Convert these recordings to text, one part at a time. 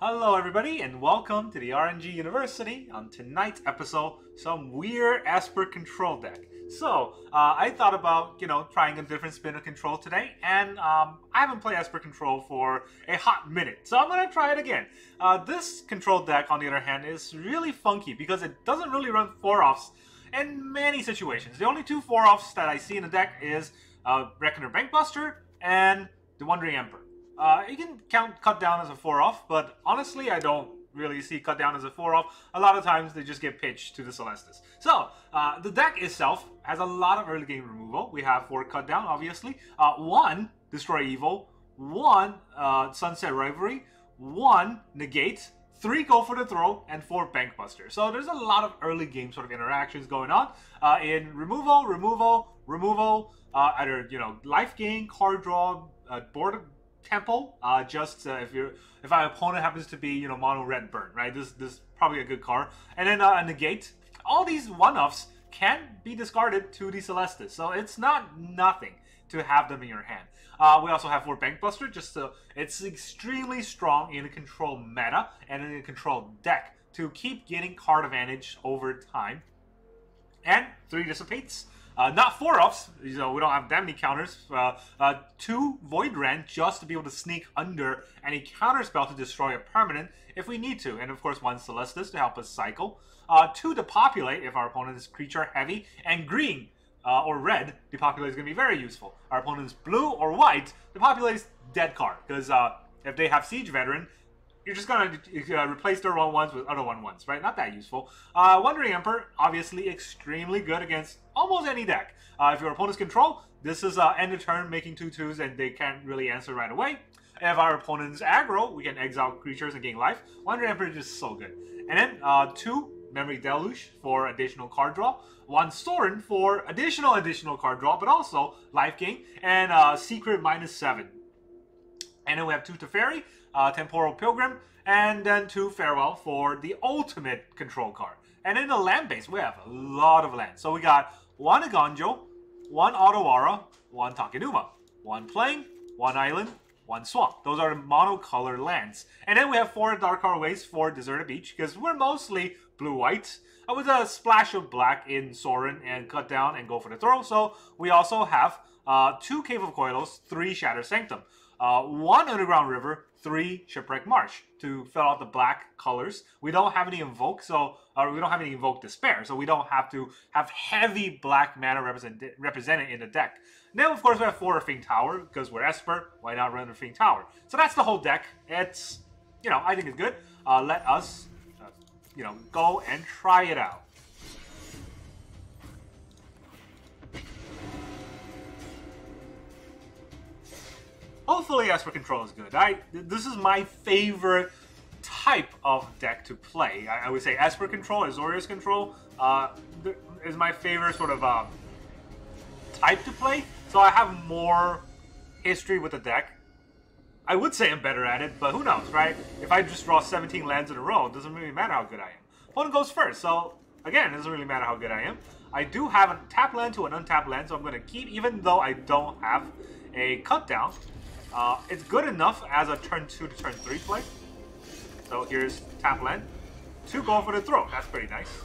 Hello everybody and welcome to the RNG University. On tonight's episode, some weird Esper Control Deck. So, I thought about, trying a different spin of Control today, and I haven't played Esper Control for a hot minute, so I'm going to try it again. This Control Deck, on the other hand, is really funky because it doesn't really run 4-offs in many situations. The only two 4-offs that I see in the deck is Reckoner Bankbuster and the Wandering Emperor. You can count Cut Down as a 4-off, but honestly, I don't really see Cut Down as a 4-off. A lot of times, they just get pitched to the Celestis. So, the deck itself has a lot of early game removal. We have 4 Cut Down, obviously. 1 Destroy Evil, 1 Sunset Rivalry, 1 Negate, 3 Go for the Throw, and 4 Bankbuster. So there's a lot of early game sort of interactions going on in removal, either life gain, card draw, board temple. If our opponent happens to be mono red burn, right? This is probably a good card. And then a negate. All these one-offs can be discarded to the Celestis, so it's not nothing to have them in your hand. We also have 4 Bankbuster, it's extremely strong in a control meta and in a control deck to keep getting card advantage over time. And 3 Dissipates. Not 4-offs, we don't have that many counters. 2 Void Rend just to be able to sneak under any counter spell to destroy a permanent if we need to. And of course 1 Celestis to help us cycle. 2 Depopulate if our opponent is creature heavy. And green or red, Depopulate is going to be very useful. Our opponent is blue or white, Depopulate is dead card. Because if they have Siege Veteran, you're just going to replace their 1/1s with other 1/1s, right? Not that useful. Wandering Emperor, obviously extremely good against almost any deck. If your opponent's control, this is end of turn making 2/2s and they can't really answer right away. If our opponent's aggro, we can exile creatures and gain life. Wandering Emperor is just so good. And then 2 Memory Deluge for additional card draw. 1 Sorin for additional card draw, but also life gain. And Secret -7. And then we have 2 Teferi, Temporal Pilgrim, and then 2 Farewell for the ultimate control card. And in the land base, we have a lot of land. So we got 1 Agonjo, 1 Otawara, 1 Takenuma, 1 Plain, 1 Island, 1 Swamp. Those are the monocolor lands. And then we have 4 Dark Ways for Deserted Beach, because we're mostly blue-white, with a splash of black in Sorin and Cut Down and Go for the Throw. So we also have 2 Cave of Koilos, 3 Shatter Sanctum. 1 Underground River, 3 Shipwreck Marsh to fill out the black colors. We don't have any Invoke, we don't have any Invoke Despair, so we don't have to have heavy black mana represented in the deck. Then, of course, we have 4 Fiend Tower, because we're Esper, why not run a Fiend Tower? So that's the whole deck. It's, I think it's good. Let us, go and try it out. Hopefully Esper Control is good. This is my favorite type of deck to play. I would say Esper Control, Azorius Control is my favorite sort of type to play. So I have more history with the deck. I would say I'm better at it, but who knows, right? If I just draw 17 lands in a row, it doesn't really matter how good I am. Opponent goes first, so again, it doesn't really matter how good I am. I do have a tap land to an untapped land, so I'm going to keep, even though I don't have a cut down. It's good enough as a turn 2 to turn 3 play. So here's tap land. 2 Go for the Throw. That's pretty nice.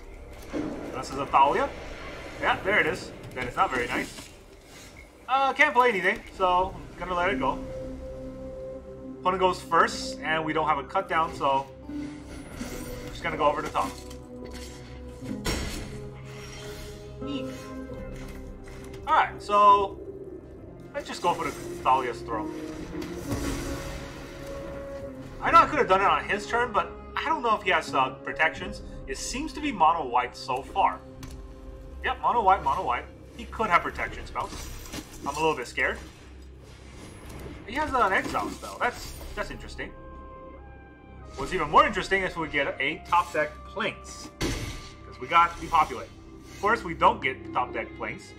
This is a Thalia. Yeah, there it is. Then it's not very nice. Can't play anything, so I'm gonna let it go. Opponent goes first, and we don't have a cut down, so I'm just gonna go over the top. Alright, so let's just go for the Thalia's Throw. I know I could have done it on his turn, but I don't know if he has protections. It seems to be mono white so far. Yep, mono white, mono white. He could have protection spells. I'm a little bit scared. He has an exile spell. That's interesting. What's even more interesting is we get a top deck Plains, because we got Depopulate. Of course, we don't get top deck Plains.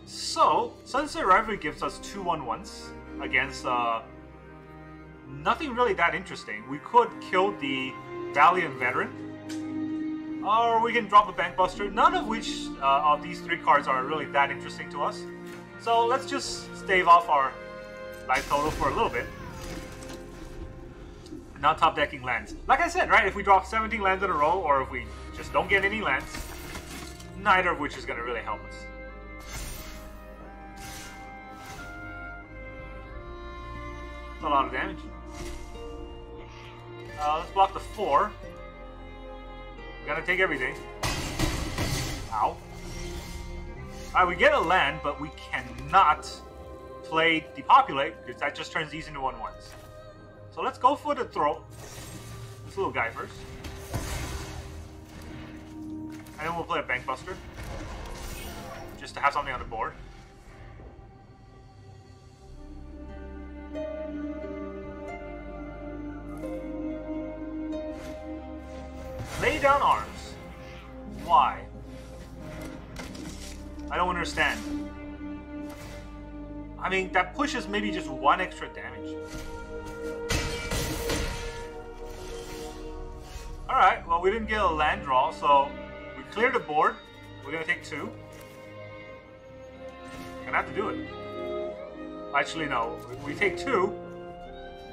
So, Sunset Rivalry gives us 2 1/1s against nothing really that interesting. We could kill the Valiant Veteran, or we can drop a Bankbuster, none of which of these 3 cards are really that interesting to us. So let's just stave off our life total for a little bit. Now top decking lands. Like I said, right? If we drop 17 lands in a row, or if we just don't get any lands, neither of which is going to really help us. That's a lot of damage. Let's block the 4. We're going to take everything. Ow. Alright, we get a land, but we cannot play Depopulate, because that just turns these into 1/1s. So let's go for the throw. This little guy first. And then we'll play a Bankbuster. Just to have something on the board. Lay down arms. Why? I don't understand. I mean, that pushes maybe just 1 extra damage. Alright, well we didn't get a land draw, so we clear the board. We're gonna take 2. Gonna have to do it. Actually, no. We take 2.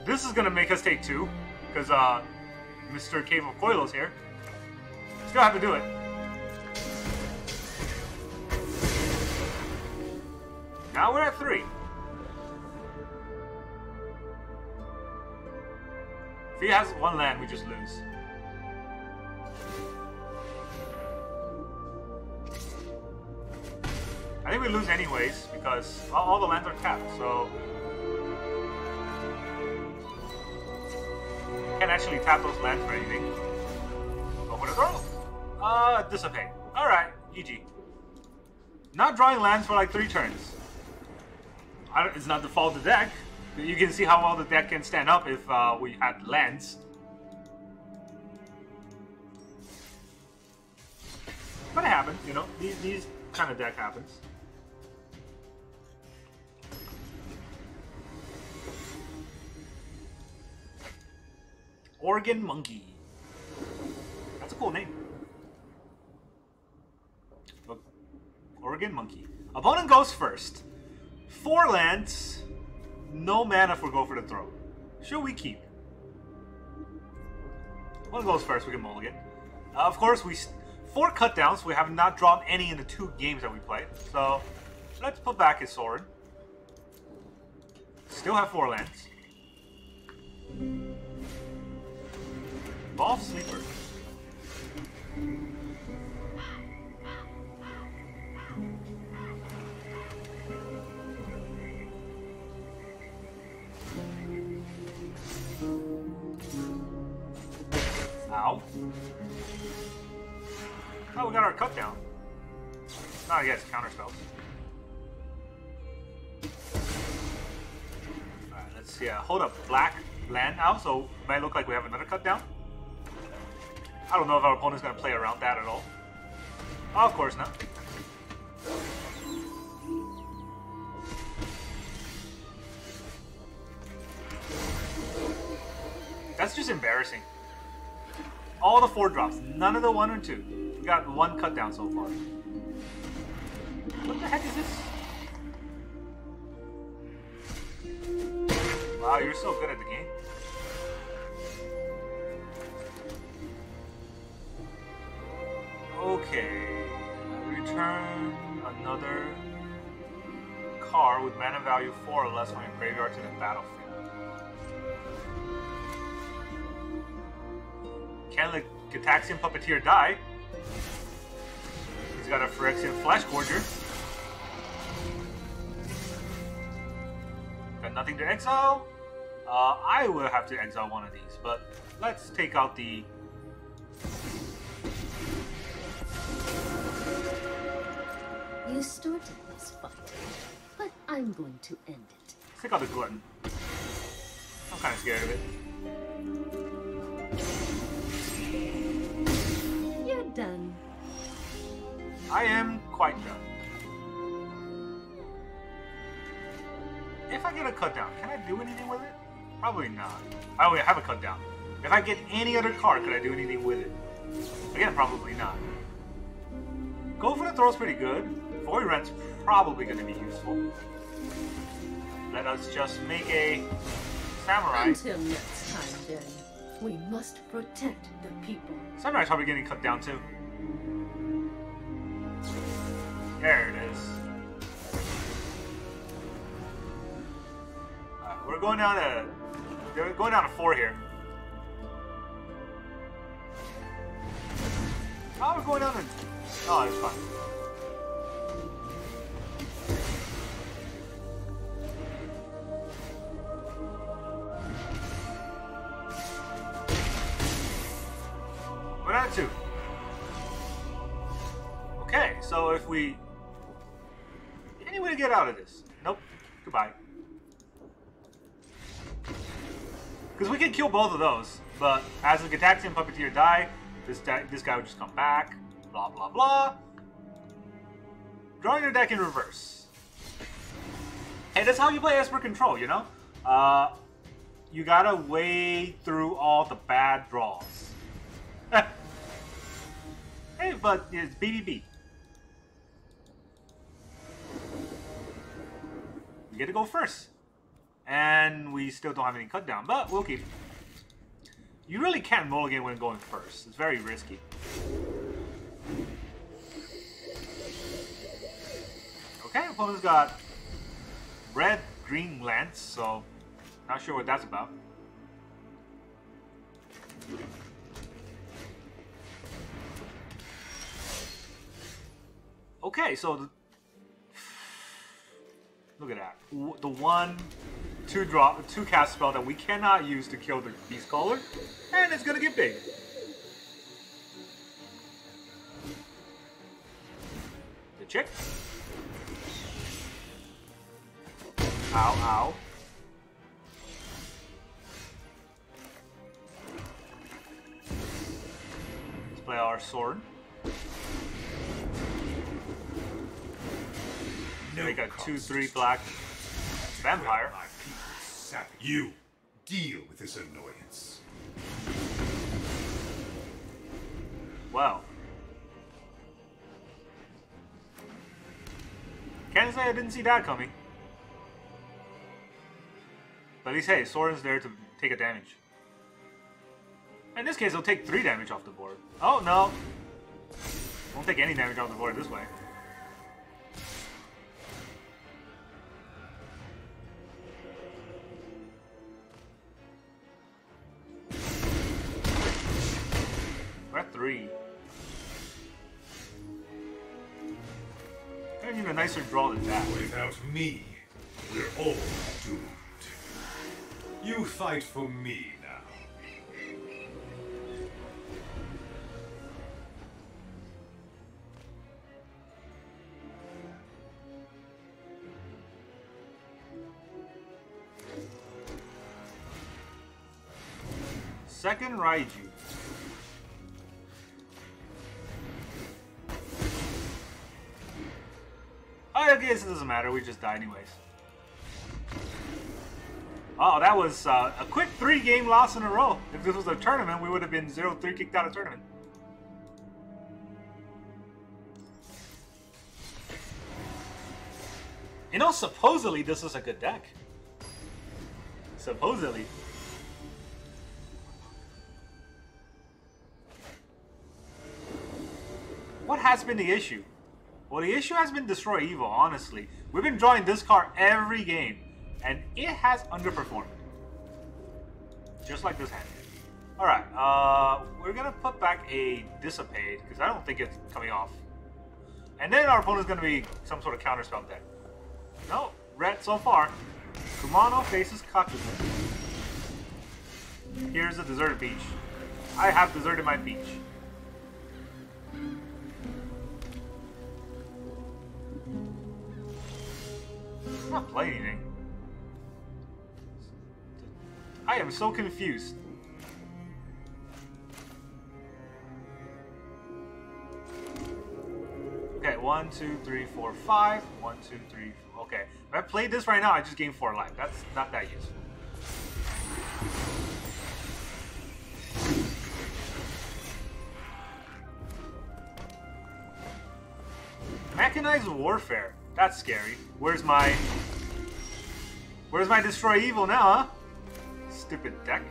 This is gonna make us take 2, because Mr. Cave of Coilo's here. Still have to do it. Now we're at 3. If he has 1 land, we just lose. I think we lose anyways, because all the lands are tapped, so... Can't actually tap those lands for anything. Go for the throw! Dissipate. Alright, GG. Not drawing lands for like 3 turns. It's not the fault of the deck. You can see how well the deck can stand up if we had lands. But it happens, you know. These kind of deck happens. Organ Monkey. That's a cool name. Look. Organ Monkey. Opponent goes first. 4 lands. No mana if we go for the throw. Should we keep? One goes first, we can mulligan. Of course, 4 cutdowns. We have not drawn any in the 2 games that we played. So, let's put back his Sorin. Still have 4 lands. Evolve Sleeper. Ow. Oh, we got our cut down. Now I guess counter spells. Alright, let's see. Hold a black land out, so it might look like we have another cut down. I don't know if our opponent's going to play around that at all. Oh, of course not. That's just embarrassing. All the 4 drops, none of the 1 or 2. We got 1 cut down so far. What the heck is this? Wow, you're so good at the game. Okay, return another card with mana value 4 or less from your graveyard to the battlefield. Can the Gitaxian Puppeteer die? He's got a Phyrexian Flesh Gorger. Got nothing to exile. I will have to exile one of these, but let's take out the... You started this fight, but I'm going to end it. Let's take out the Glutton. I'm kind of scared of it. You're done. I am quite done. If I get a cut down, can I do anything with it? Probably not. Oh, yeah, I have a cut down. If I get any other card, could I do anything with it? Again, probably not. Go for the throw is pretty good. Void Rent's probably going to be useful. Let us just make a Samurai. Until next time, then. We must protect the people. Samurai's probably getting cut down too. There it is. We're going down to 4 here. Oh, we're going down to... Oh, it's fine. We're down to 2. Okay, so if we... Any way to get out of this? Nope. Goodbye. Because we can kill both of those, but as the Gataxian Puppeteer die, this guy would just come back. Blah, blah, blah. Drawing your deck in reverse. Hey, that's how you play Esper Control, you know? You gotta wade through all the bad draws. Hey, but it's BBB. We get to go first. And we still don't have any cut down, but we'll keep it. You really can't mulligan when going first. It's very risky. Okay, opponent's got red, green lance, so not sure what that's about. Okay, so look at that. The 1/2 cast spell that we cannot use to kill the beast caller, and it's gonna get big. The chick. Ow, ow. Let's play our Sorin. Make a 2/3 black vampire. You deal with this annoyance. Wow. Can't say I didn't see that coming. But at least, hey, Sorin's there to take a damage. In this case, he'll take 3 damage off the board. Oh, no. Won't take any damage off the board this way. We're at 3. I need a nicer draw than that. Without me, we're all doomed. You fight for me now. Second Raiju. I guess it doesn't matter, we just die anyways. Oh, that was a quick 3-game loss in a row. If this was a tournament, we would have been 0-3 kicked out of tournament. You know, supposedly this is a good deck. Supposedly. What has been the issue? Well, the issue has been Destroy Evil, honestly. We've been drawing this card every game, and it has underperformed. Just like this hand. Alright, we're gonna put back a Dissipate, because I don't think it's coming off. And then our opponent's gonna be some sort of counterspell deck. No, red so far. Kumano faces Kakuzu. Here's a deserted beach. I have deserted my beach. I'm not playing anything. I am so confused. Okay, 1, 2, 3, 4, 5. 1, 2, 3. Okay, if I played this right now, I just gained 4 life. That's not that useful. Mechanized Warfare. That's scary. Where's my Destroy Evil now, huh? Stupid deck.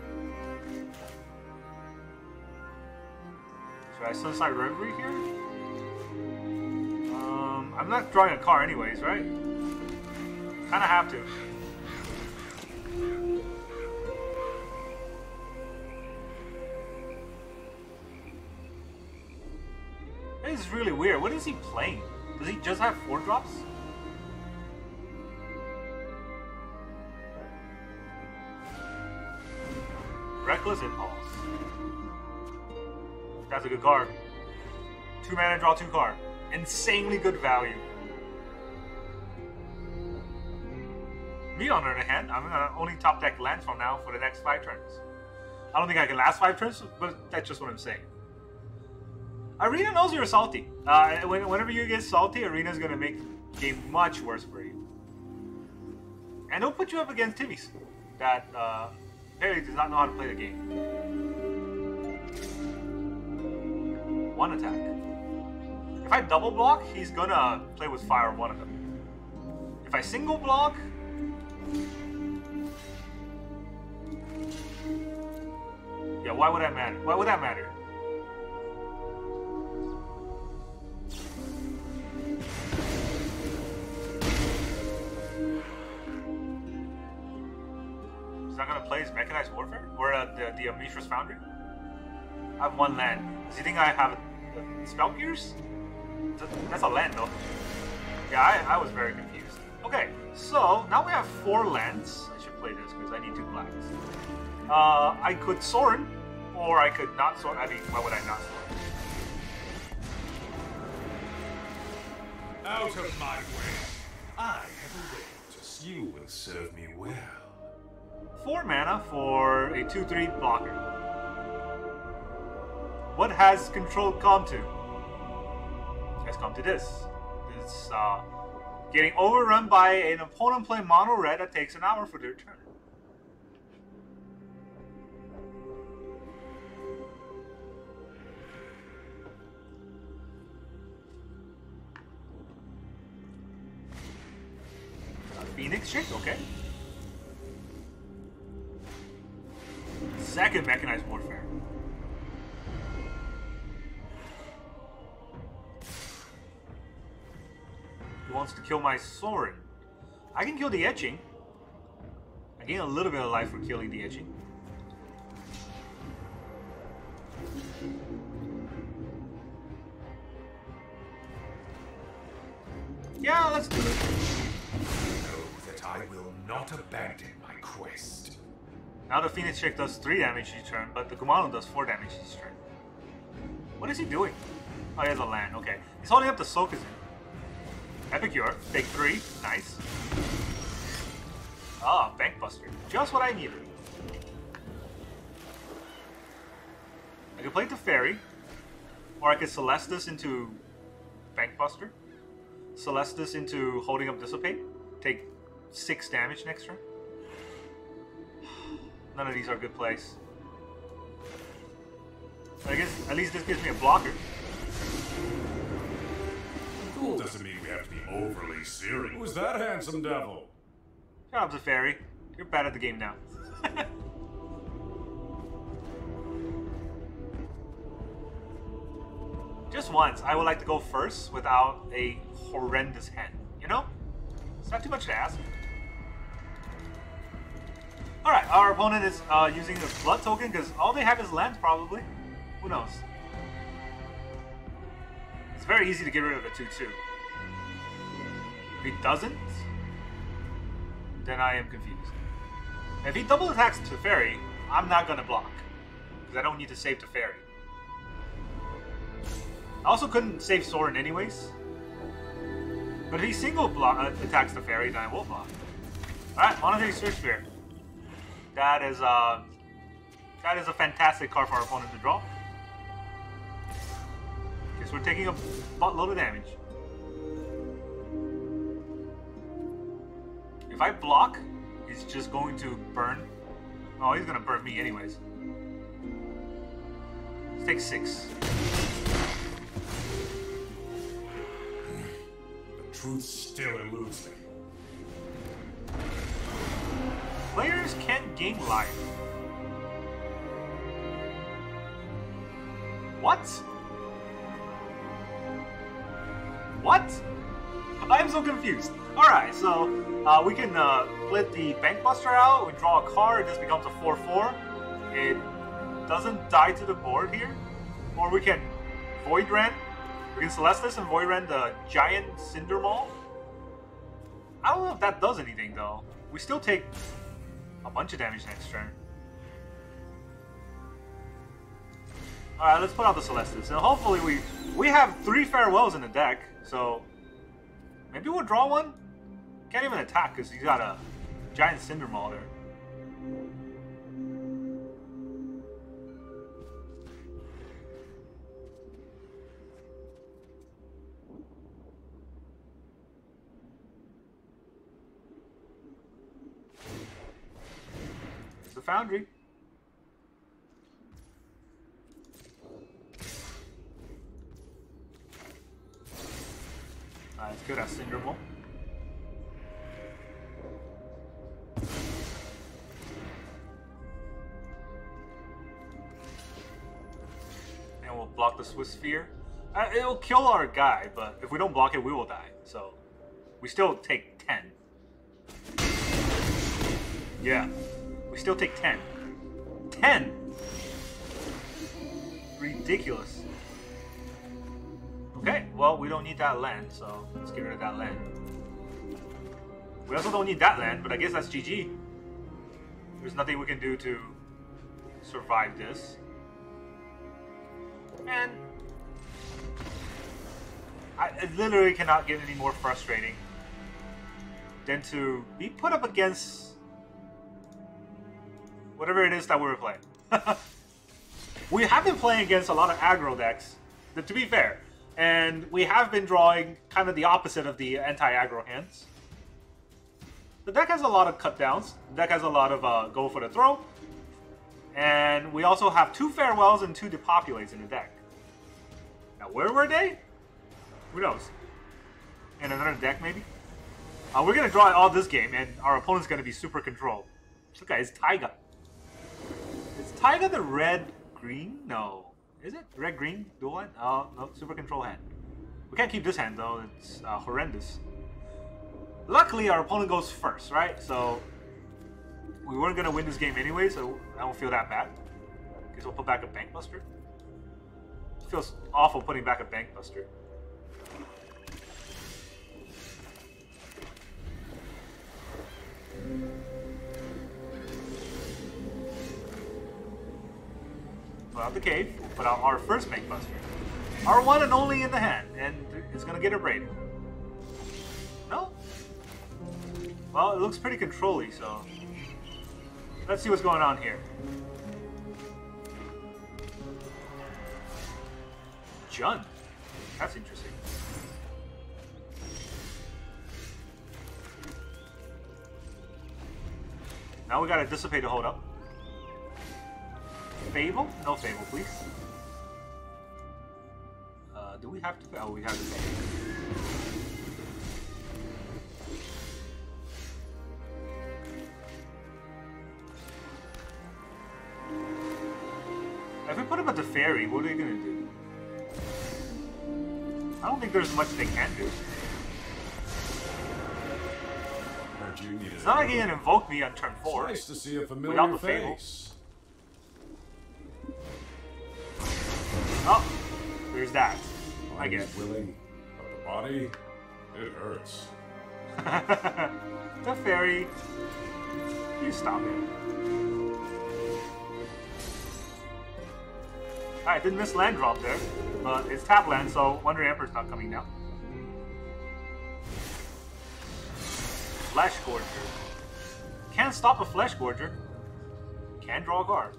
Should I Suicide Reverie here? I'm not drawing a card anyways, right? Kinda have to. This is really weird. What is he playing? Does he just have 4 drops? Reckless Impulse. That's a good card. 2 mana, draw 2 card. Insanely good value. Me, on the other hand, I'm gonna only top deck lands from now for the next 5 turns. I don't think I can last 5 turns, but that's just what I'm saying. Arena knows you're salty. Whenever you get salty, Arena's gonna make the game much worse for you. And it'll put you up against Timmy's that apparently does not know how to play the game. 1 attack. If I double block, he's gonna play with fire one of them. If I single block, yeah, why would that matter? Why would that matter? He's not gonna play his Mechanized Warfare? Or the Mishra's Foundry? I have 1 land. Does he think I have Spell Pierce? That's a land though. Yeah, I was very confused. Okay, so now we have 4 lands. I should play this because I need 2 blacks. I could Sorin, or I could not Sorin. I mean, why would I not Sorin? Out of my way. I have a way. Just you will serve me well. 4 mana for a 2/3 blocker. What has Control come to? It has come to this. It's getting overrun by an opponent playing mono red that takes an hour for their turn. Phoenix Chick, okay. Second Mechanized Warfare. He wants to kill my Sorin. I can kill the Etching. I gain a little bit of life for killing the Etching. Yeah, let's do it. Know that I will not abandon my quest. Now the Phoenix Chick does 3 damage each turn, but the Kumano does 4 damage each turn. What is he doing? Oh, he has a land. Okay. He's holding up the Sokazin. Epicure. Take 3. Nice. Ah, Bankbuster. Just what I needed. I could play Teferi, or I could Celestus into Bankbuster. Celestus into holding up Dissipate. Take 6 damage next turn. None of these are good plays. I guess at least this gives me a blocker. Cool doesn't mean we have to be overly serious. Who's that handsome devil? Shut up, Teferi. You're bad at the game now. Just once, I would like to go first without a horrendous hand. You know? It's not too much to ask. Alright, our opponent is using a blood token because all they have is lands, probably. Who knows? It's very easy to get rid of a 2/2. If he doesn't, then I am confused. If he double attacks Teferi, I'm not going to block. Because I don't need to save Teferi. I also couldn't save Sorin anyways. But if he single attacks Teferi, then I will block. Alright, Monetary Search Sphere. That is a fantastic card for our opponent to draw. Guess we're taking a buttload of damage. If I block, he's just going to burn. Oh, he's going to burn me anyways. Let's take 6. The truth still eludes me. Players can't gain life. What? What? I'm so confused. Alright, so we can split the Bankbuster out, we draw a card, this becomes a 4-4. It doesn't die to the board here. Or we can Void Rend. We can Celestis and Void Rend the Giant Cinder Maul. I don't know if that does anything though. We still take a bunch of damage next turn. Alright, let's put out the Celestis. And hopefully we have 3 Farewells in the deck, so maybe we'll draw one? Can't even attack because he's got a Giant Cinder Maul there. It's a Foundry. It's good at Cinder Maul. And we'll block the Swiss Sphere. It'll kill our guy, but if we don't block it, we will die. So we still take 10. Yeah, we still take 10. 10! Ridiculous. Okay, well, we don't need that land, so let's get rid of that land. We also don't need that land, but I guess that's GG. There's nothing we can do to survive this. And I literally cannot get any more frustrating than to be put up against whatever it is that we were playing. We have been playing against a lot of aggro decks, to be fair. And we have been drawing kind of the opposite of the anti-aggro hands. The deck has a lot of cut downs. The deck has a lot of go for the throw. And we also have 2 Farewells and 2 Depopulates in the deck. Now, where were they? Who knows? In another deck, maybe? We're going to draw all this game, and our opponent's going to be super controlled. Look at it's Taiga. Is Taiga the red-green? No. Is it? Red-green? Dual hand? Oh, no. Super control hand. We can't keep this hand, though. It's horrendous. Luckily, our opponent goes first, right? So, we weren't going to win this game anyway, so I don't feel that bad. Guess we'll put back a Bankbuster. It feels awful putting back a Bankbuster. Put out the cave, put out our first Bankbuster. Our one and only in the hand, and it's gonna get abraded. No? Well, it looks pretty control-y, so let's see what's going on here. Jund. That's interesting. Now we gotta dissipate the hold up. Fable? No Fable, please. Do we have to? Oh, we have to. If we put him at the Teferi, what are they gonna do? I don't think there's much they can do. It's not like he can invoke me on turn 4. Nice to see a familiar without the face. Oh, there's that. I guess. Willing, but the body, it hurts. The fairy. You stop it. Alright, didn't miss land drop there. But it's tap land, so Wonder Emperor's not coming down. Flesh Gorger. Can't stop a Flesh Gorger. Can draw a card.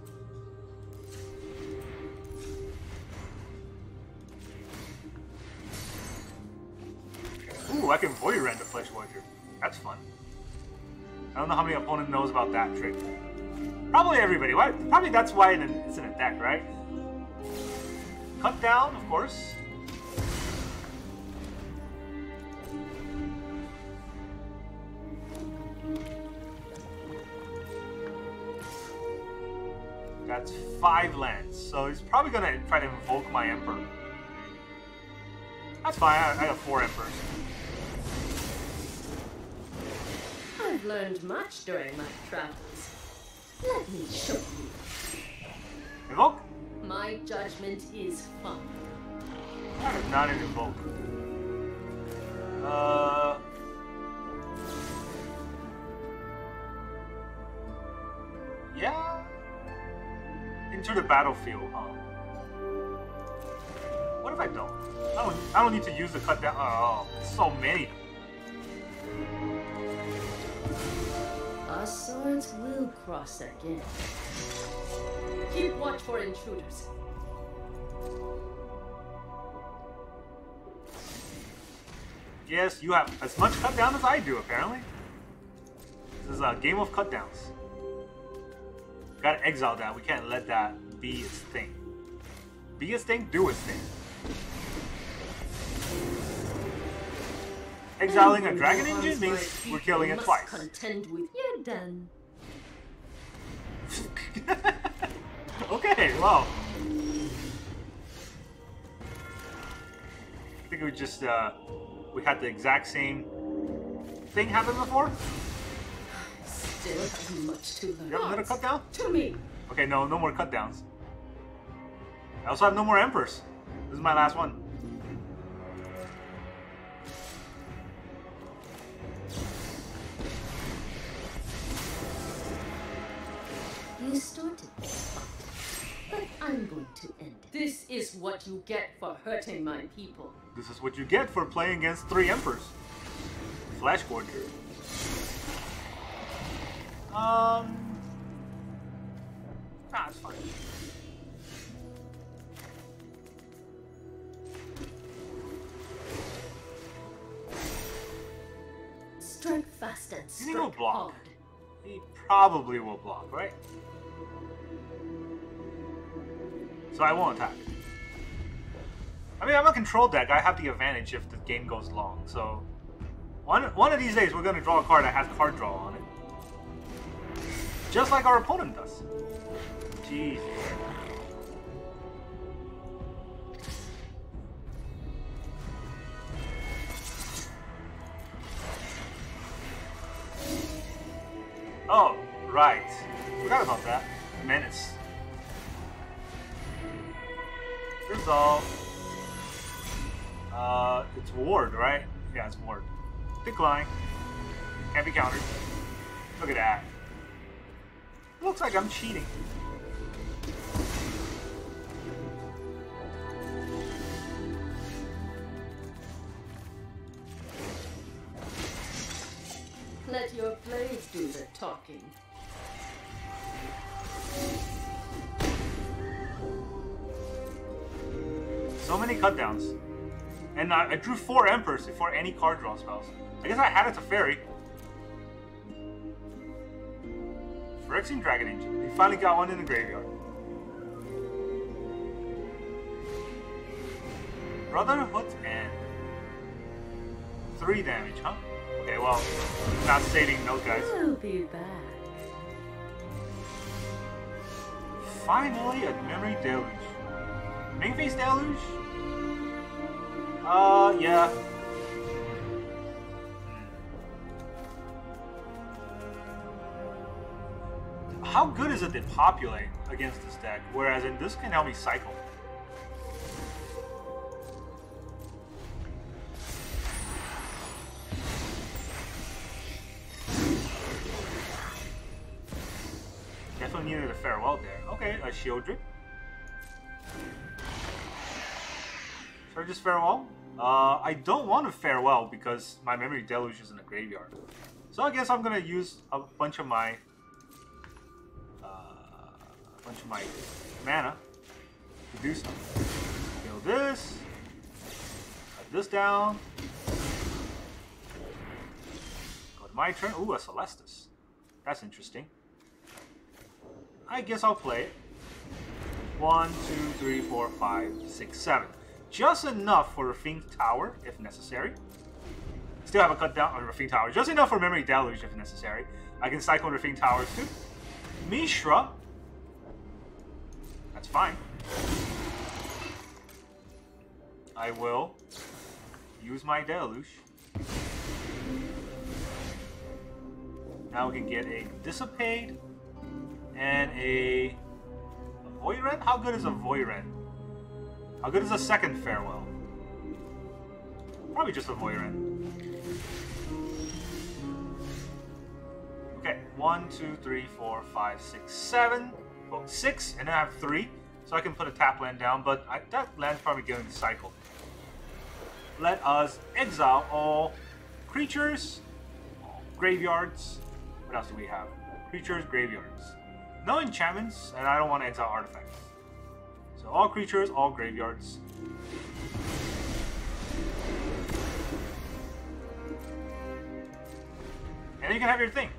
Ooh, I can Void Rend the Flesh Gorger. That's fun. I don't know how many opponent knows about that trick. Probably everybody. Why? Probably that's why it's in a deck, right? Cut down, of course. That's 5 lands, so he's probably gonna try to invoke my Emperor. That's fine. I got 4 Emperors. I've learned much during my travels. Let me show you. Evoke? My judgment is fine. That is not an evoke. Yeah. Into the battlefield, huh? What if I don't? I don't need to use the cut down. Oh, so many. Our swords will cross again. Keep watch for intruders. Yes, you have as much cut down as I do, apparently. This is a game of cut downs. Gotta exile that. We can't let that be its thing. Be its thing, do its thing. Exiling a dragon engine means we're killing it twice. Contend with you're done. Okay, well. I think we just we had the exact same thing happen before. Still have much to learn. You have another cut down? To me. Okay, no more cut downs. I also have no more Emperors. This is my last one. You started this fight, but I'm going to end it. This is what you get for hurting my people. This is what you get for playing against 3 Emperors. Flash Gorger. It's fine. Strike fast and You think he'll strike block? hard. He probably will block, right? So I won't attack. I mean, I'm a control deck. I have the advantage if the game goes long. So one of these days, we're going to draw a card that has card draw on it. Just like our opponent does. Jeez. Oh, right. Forgot about that. Menace. Resolve. It's ward, right? Yeah, it's ward. Decline. Can't be countered. Look at that. Looks like I'm cheating. Let your blades do the talking. So many cutdowns. And I drew 4 Emperors before any card draw spells. I guess I had a Teferi. Phyrexian Dragon Engine. We finally got one in the graveyard. Brotherhood's End. 3 damage, huh? Okay, well, not saving those guys. I'll be back. Finally, a Memory Deluge. Main phase Deluge? Yeah. How good is it to populate against this deck? Whereas in this can help me cycle. Definitely needed a farewell there. Okay, a shield drip. Should I just farewell? I don't want to farewell because my Memory Deluge is in the graveyard. So I guess I'm gonna use a bunch of my mana to do something. Kill this. Cut this down. Go to my turn. Ooh, a Celestus. That's interesting. I guess I'll play it. 1, 2, 3, 4, 5, 6, 7. Just enough for Rafine Tower, if necessary. Still have a cut down on Rafine Tower. Just enough for Memory Deluge, if necessary. I can cycle Rafine Towers too. Mishra. That's fine. I will Use my deluge. Now we can get a Dissipate and a Void. How good is a Void? How good is a second Farewell? Probably just a Void. Okay, 1, 2, 3, 4, 5, 6, 7. Well, 6, and I have 3. So I can put a tap land down, but that land's probably getting cycled. Let us exile all creatures, all graveyards. What else do we have? Creatures, graveyards. No enchantments, and I don't want to exile artifacts. So all creatures, all graveyards. And then you can have your thing.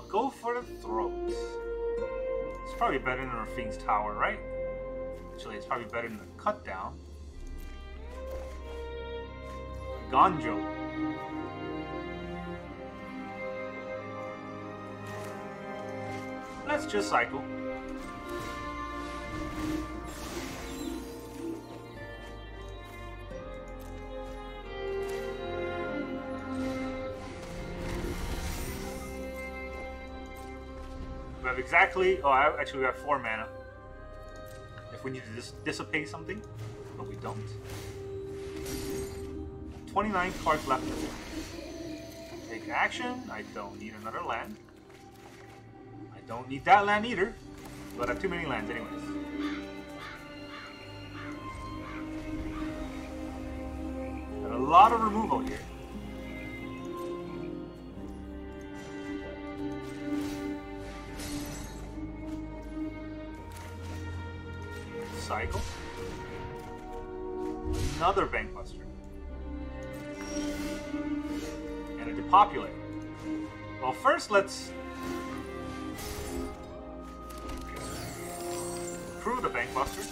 Go for the throat. It's probably better than Rafine's Tower, right? Actually, it's probably better than the cut down. Gonjo. Let's just cycle. We have exactly... Oh, actually we have 4 mana. If we need to dissipate something, but we don't. 29 cards left. Take action. I don't need another land. I don't need that land either. But I have too many lands anyways. Got a lot of removal here. Cycle. Another Bankbuster. And a Depopulate. Well, first let's crew the Bankbuster.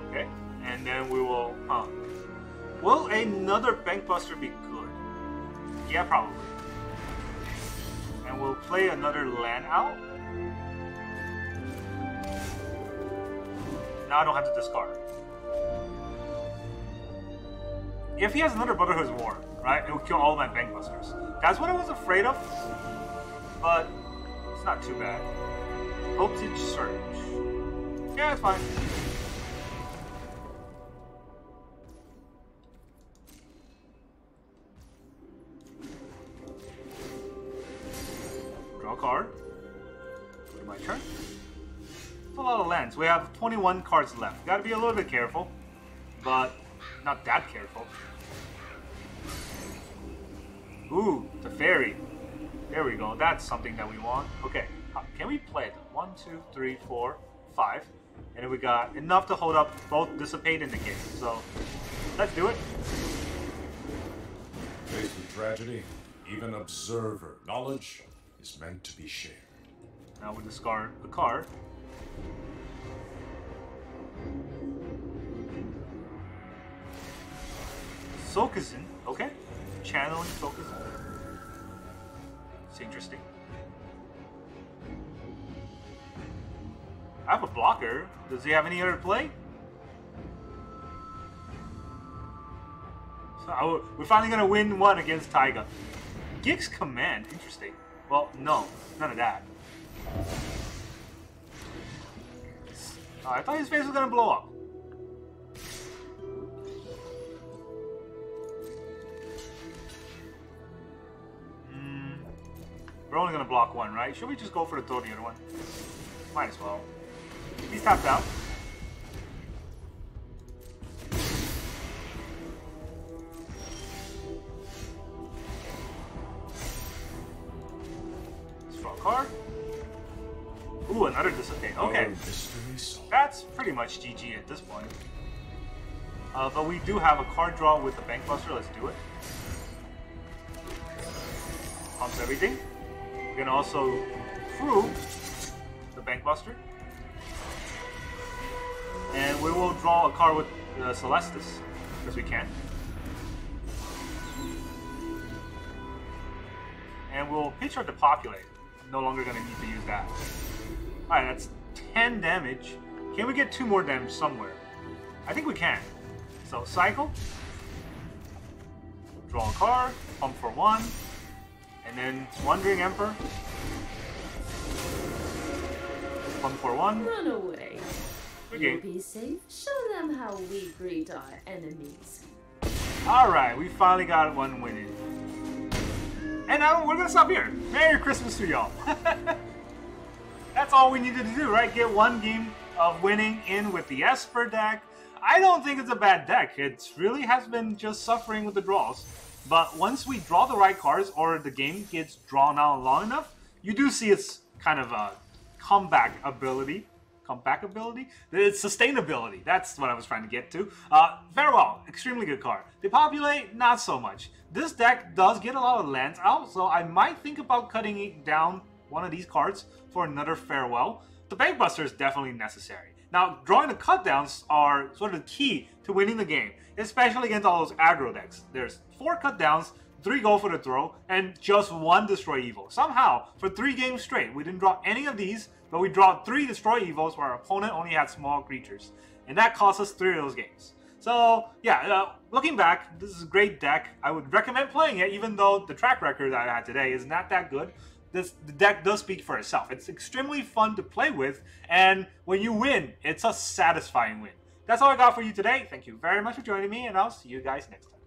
Okay, and then we will. Will another Bankbuster be good? Yeah, probably. And we'll play another land out. Now I don't have to discard. If he has another Brotherhood's War, right, it will kill all of my Bankbusters. That's what I was afraid of, but it's not too bad. Voltage Surge. Yeah, it's fine. Draw a card. My turn. It's a lot of lands. We have 21 cards left. Gotta be a little bit careful, but not that careful. Ooh, Teferi. There we go. That's something that we want. Okay, can we play it? 1, 2, 3, 4, 5. And then we got enough to hold up both Dissipate and Negate. So, let's do it. Faced with tragedy, even observer knowledge is meant to be shared. Now we discard the card. Sokuzin, okay. Channeling Sokuzin. It's interesting. I have a blocker. Does he have any other play? So we're finally gonna win one against Taiga. Gig's Command, interesting. Well, no, none of that. Oh, I thought his face was gonna blow up. We're only gonna block one, right? Should we just go for the throw the other one? Might as well. He's tapped out. Let's draw a card. Ooh, another Dissipate. Okay. That's pretty much GG at this point. But we do have a card draw with the Bankbuster. Let's do it. Pumps everything. We can also crew the Bankbuster. And we will draw a card with Celestis, because we can. and we'll pitch our Depopulate. I'm no longer going to need to use that. Alright, that's 10 damage. Can we get 2 more damage somewhere? I think we can. So, cycle. Draw a card, pump for 1. And then Wandering Emperor. Pump for 1. Run away. Okay. You'll be safe. Show them how we greet our enemies. Alright, we finally got one winning. And now we're gonna stop here. Merry Christmas to y'all. That's all we needed to do, right? Get one game of winning in with the Esper deck. I don't think it's a bad deck. It really has been just suffering with the draws. But once we draw the right cards, or the game gets drawn out long enough, you do see its kind of comeback ability. It's sustainability. That's what I was trying to get to. Farewell, extremely good card. Depopulate, not so much. This deck does get a lot of lands out, so I might think about cutting it down one of these cards for another Farewell. The Bankbuster is definitely necessary. Now, drawing the cutdowns are sort of the key to winning the game, especially against all those aggro decks. There's 4 cutdowns, 3 go for the throw, and just 1 Destroy Evil. Somehow, for 3 games straight, we didn't draw any of these, but we draw 3 Destroy Evils where our opponent only had small creatures. And that cost us 3 of those games. So, yeah, looking back, this is a great deck. I would recommend playing it, even though the track record that I had today is not that good. The deck does speak for itself. It's extremely fun to play with, and when you win, it's a satisfying win. That's all I got for you today. Thank you very much for joining me, and I'll see you guys next time.